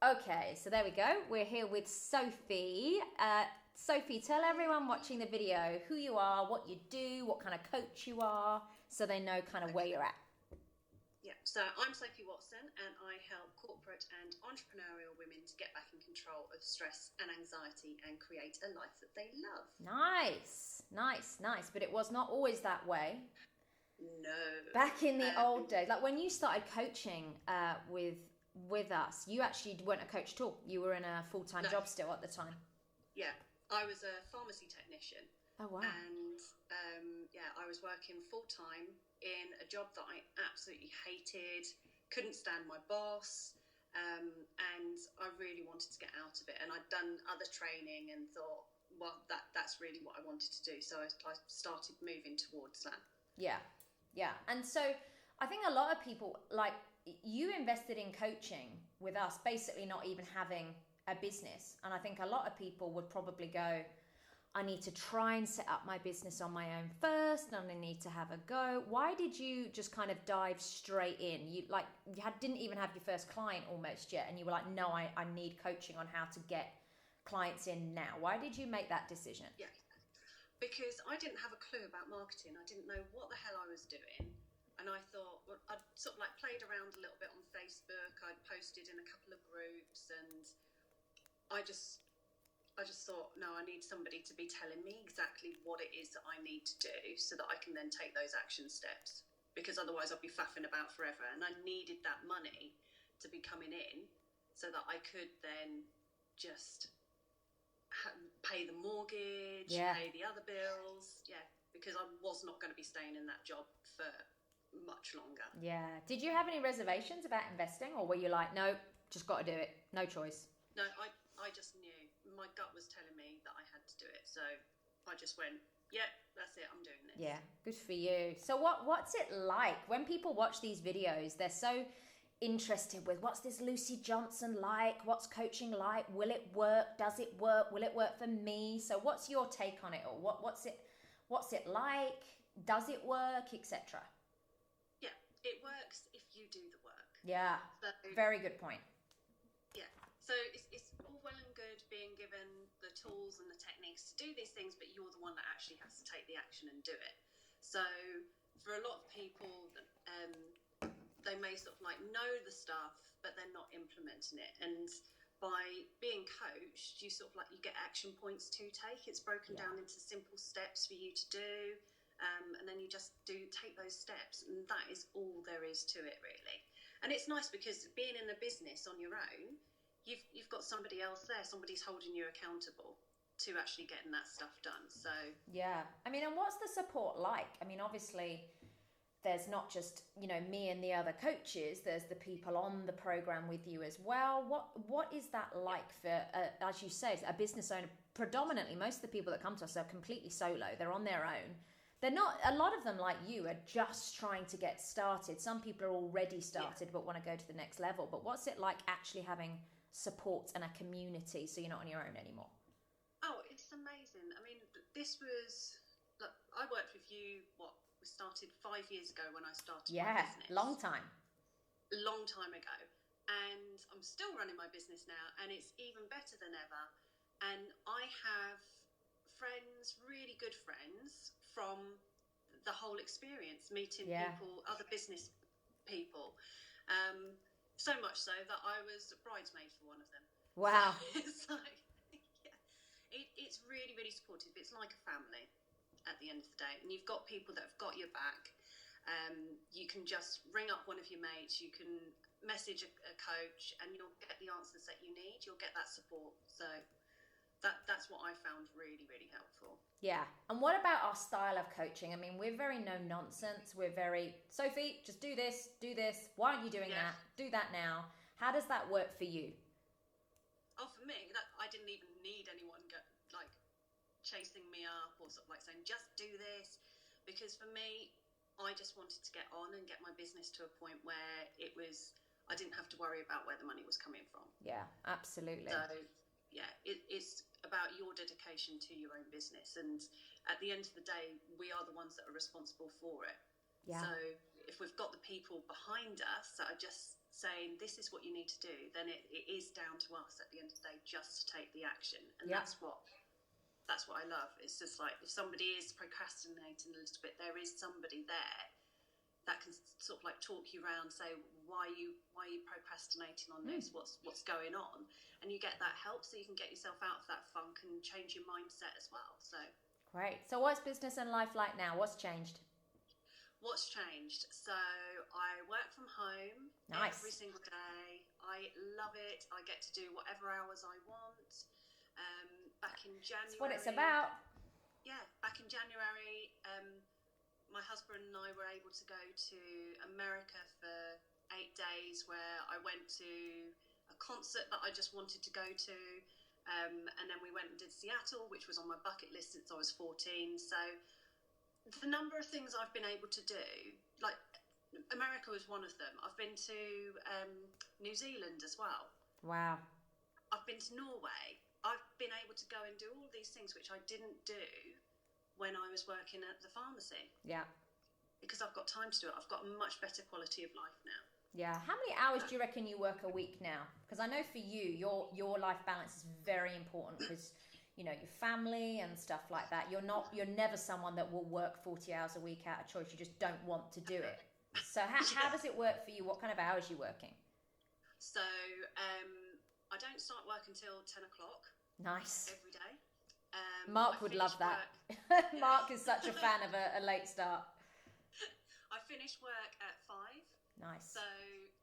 Okay, so there we go. We're here with Sophie. Sophie, tell everyone watching the video who you are, what you do, what kind of coach you are, so they know kind of where you're at. Yeah, so I'm Sophie Watson and I help corporate and entrepreneurial women to get back in control of stress and anxiety and create a life that they love. Nice, nice, nice. But it was not always that way. No. Back in the old Um, days, like when you started coaching with us, you actually weren't a coach at all. You were in a full-time no, job still at the time. yeah, I was a pharmacy technician Oh wow. and yeah, I was working full time in a job that I absolutely hated, couldn't stand my boss, and I really wanted to get out of it. And I'd done other training and thought, well, that's really what I wanted to do. So I started moving towards that. Yeah, yeah. And so I think a lot of people, like you invested in coaching with us, basically not even having a business. And I think a lot of people would probably go, I need to try and set up my business on my own first, and I need to have a go. Why did you just kind of dive straight in? Didn't even have your first client almost yet, and you were like, no, I need coaching on how to get clients in now. Why did you make that decision? Yeah, because I didn't have a clue about marketing. I didn't know what the hell I was doing. And I thought, well, I'd sort of like played around a little bit on Facebook. I'd posted in a couple of groups, and I just I just thought, no, I need somebody to be telling me exactly what it is that I need to do so that I can then take those action steps. Because otherwise I'll be faffing about forever. And I needed that money to be coming in so that I could then just pay the mortgage, Yeah. pay the other bills. Yeah, because I was not going to be staying in that job for much longer. Yeah. Did you have any reservations about investing, or were you like, no, just got to do it, no choice? No, I just knew. My gut was telling me that I had to do it. So I just went, yeah, that's it, I'm doing this. Yeah, good for you. So what's it like when people watch these videos? They're so interested with what's this Lucy Johnson like? What's coaching like? Will it work? Does it work? Will it work for me? So what's your take on it all? What's it like? Does it work, etc.? Yeah, it works if you do the work. Yeah. So Very good point. yeah, so it's all well and good being given the tools and the techniques to do these things, but you're the one that actually has to take the action and do it. So for a lot of people, they may sort of like know the stuff, but they're not implementing it. And by being coached, you sort of like you get action points to take. It's broken Yeah. down into simple steps for you to do, and then you just do take those steps, and that is all there is to it, really. And it's nice because being in a business on your own, you've got somebody else there, somebody's holding you accountable to actually getting that stuff done. So Yeah. I mean, and what's the support like? I mean, obviously there's not just, me and the other coaches, there's the people on the program with you as well. What is that like for, as you say, a business owner? Predominantly most of the people that come to us are completely solo, they're on their own. They're not, a lot of them like you are just trying to get started. Some people are already yeah. started but want to go to the next level. But what's it like actually having support and a community so you're not on your own anymore? Oh, it's amazing. I mean, this was, look, I worked with you, we started 5 years ago when I started my Yeah, long business, time. a long time ago. And I'm still running my business now, and it's even better than ever. And I have friends, really good friends, from the whole experience, meeting Yeah. people, other business people. Um, so much so that I was a bridesmaid for one of them. So Wow. it's like, yeah, it's really, really supportive. It's like a family at the end of the day. And you've got people that have got your back. You can just ring up one of your mates, you can message a coach, and you'll get the answers that you need. You'll get that support. So that's what I found really, really helpful. Yeah. And what about our style of coaching? I mean, we're very no nonsense. We're very, Sophie, just do this, do this. Why aren't you doing Yeah. that? Do that now. How does that work for you? Oh, for me, that I didn't even need anyone like chasing me up or sort of like saying just do this, because for me, I just wanted to get on and get my business to a point where I didn't have to worry about where the money was coming from. Yeah, absolutely. So yeah, it's about your dedication to your own business, and at the end of the day, we are the ones that are responsible for it. Yeah. So if we've got the people behind us that are just saying this is what you need to do, then it is down to us at the end of the day just to take the action. And that's what I love. It's just like, if somebody is procrastinating a little bit, there is somebody there that can sort of like talk you around, say, why are you procrastinating on this? What's going on? And you get that help, so you can get yourself out of that funk and change your mindset as well. So great. So what's business and life like now? What's changed? What's changed? So I work from home every single day. I love it. I get to do whatever hours I want. Back in January. That's what it's about. Yeah, back in January, my husband and I were able to go to America for 8 days, where I went to a concert that I just wanted to go to. And then we went and did Seattle, which was on my bucket list since I was 14. So the number of things I've been able to do, like America was one of them. I've been to New Zealand as well. Wow. I've been to Norway. I've been able to go and do all these things which I didn't do when I was working at the pharmacy. Yeah. Because I've got time to do it. I've got a much better quality of life now. Yeah. How many hours do you reckon you work a week now? Because I know for you, your life balance is very important, because you know, your family and stuff like that. You're never someone that will work 40 hours a week out of choice. You just don't want to do it. So how does it work for you? What kind of hours are you working? So I don't start work until 10 o'clock. Nice. Every day. Mark would love that. Mark is such a fan of a late start. I finish work at 5. Nice. So,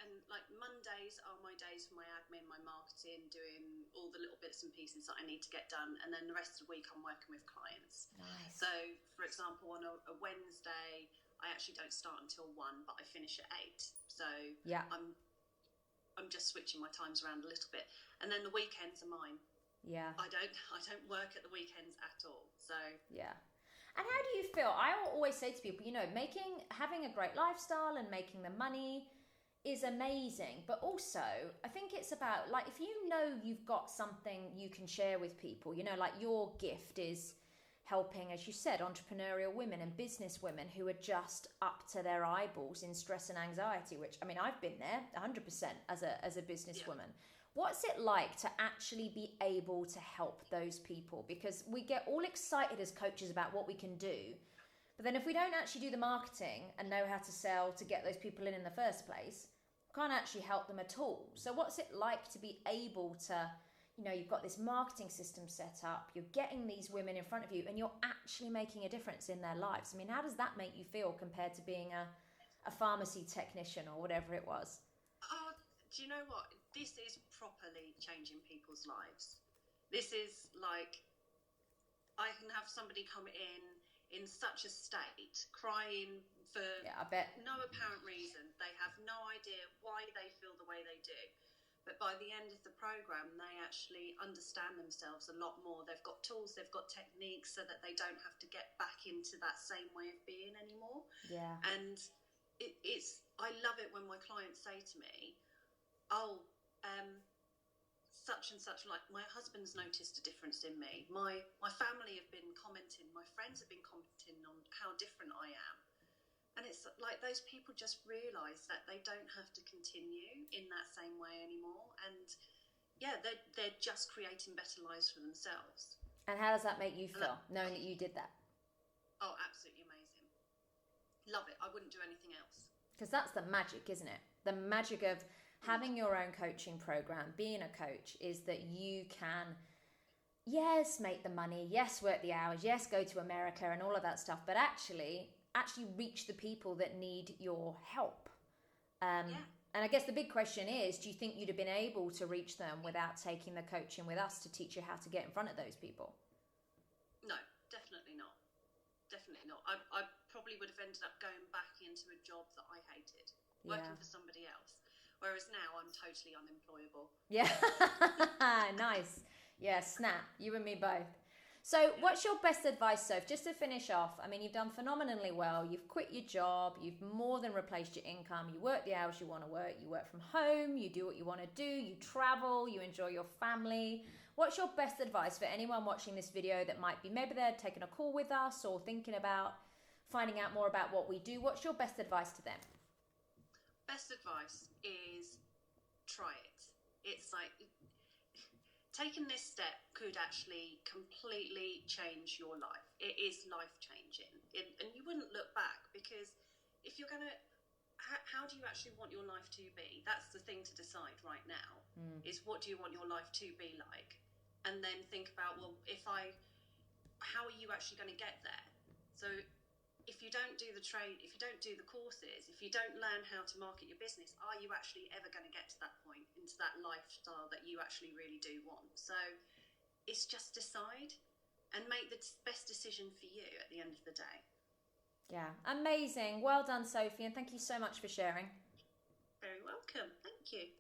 and like Mondays are my days for my admin, my marketing, doing all the little bits and pieces that I need to get done. And then the rest of the week I'm working with clients. Nice. So, for example, on a Wednesday, I actually don't start until 1, but I finish at 8. So yeah, I'm just switching my times around a little bit. And then the weekends are mine. Yeah. I don't work at the weekends at all. So yeah. And how do you feel? I always say to people, you know, having a great lifestyle and making the money is amazing, but also I think it's about, like, if you know you've got something you can share with people, you know, like your gift is helping, as you said, entrepreneurial women and business women who are just up to their eyeballs in stress and anxiety, which, I mean, I've been there 100% as a businesswoman. Yeah. What's it like to actually be able to help those people? Because we get all excited as coaches about what we can do, but then if we don't actually do the marketing and know how to sell to get those people in the first place, we can't actually help them at all. So what's it like to be able to, you know, you've got this marketing system set up, you're getting these women in front of you, and you're actually making a difference in their lives? I mean, how does that make you feel compared to being a pharmacy technician or whatever it was? Do you know what? This is properly changing people's lives. This is like, I can have somebody come in such a state, crying for no apparent reason. They have no idea why they feel the way they do. But by the end of the program, they actually understand themselves a lot more. They've got tools, they've got techniques, so that they don't have to get back into that same way of being anymore. Yeah. And I love it when my clients say to me, such and such, like, my husband's noticed a difference in me. My family have been commenting, my friends have been commenting on how different I am. And it's like those people just realise that they don't have to continue in that same way anymore. And yeah, they're just creating better lives for themselves. And how does that make you feel, knowing that you did that? Oh, absolutely amazing. Love it. I wouldn't do anything else. Because that's the magic, isn't it? The magic of having your own coaching program, being a coach, is that you can, yes, make the money, yes, work the hours, yes, go to America and all of that stuff, but actually reach the people that need your help. And I guess the big question is, do you think you'd have been able to reach them without taking the coaching with us to teach you how to get in front of those people? No, definitely not. Definitely not. I probably would have ended up going back into a job that I hated, working for somebody else. Whereas now I'm totally unemployable. Yeah. Nice. Yeah, snap. You and me both. So what's your best advice, Soph? Just to finish off, I mean, you've done phenomenally well. You've quit your job. You've more than replaced your income. You work the hours you want to work. You work from home. You do what you want to do. You travel. You enjoy your family. What's your best advice for anyone watching this video that might be, maybe they're taking a call with us or thinking about finding out more about what we do? What's your best advice to them? Best advice is try it. It's like taking this step could actually completely change your life. It is life changing, and you wouldn't look back, because if you're going to, how do you actually want your life to be? That's the thing to decide right now, is what do you want your life to be like? And then think about, well, how are you actually going to get there? So if you don't do the trade, if you don't do the courses, if you don't learn how to market your business, are you actually ever going to get to that point, into that lifestyle that you actually really do want? So it's just decide and make the best decision for you at the end of the day. Yeah, amazing. Well done, Sophie, and thank you so much for sharing. Very welcome. Thank you.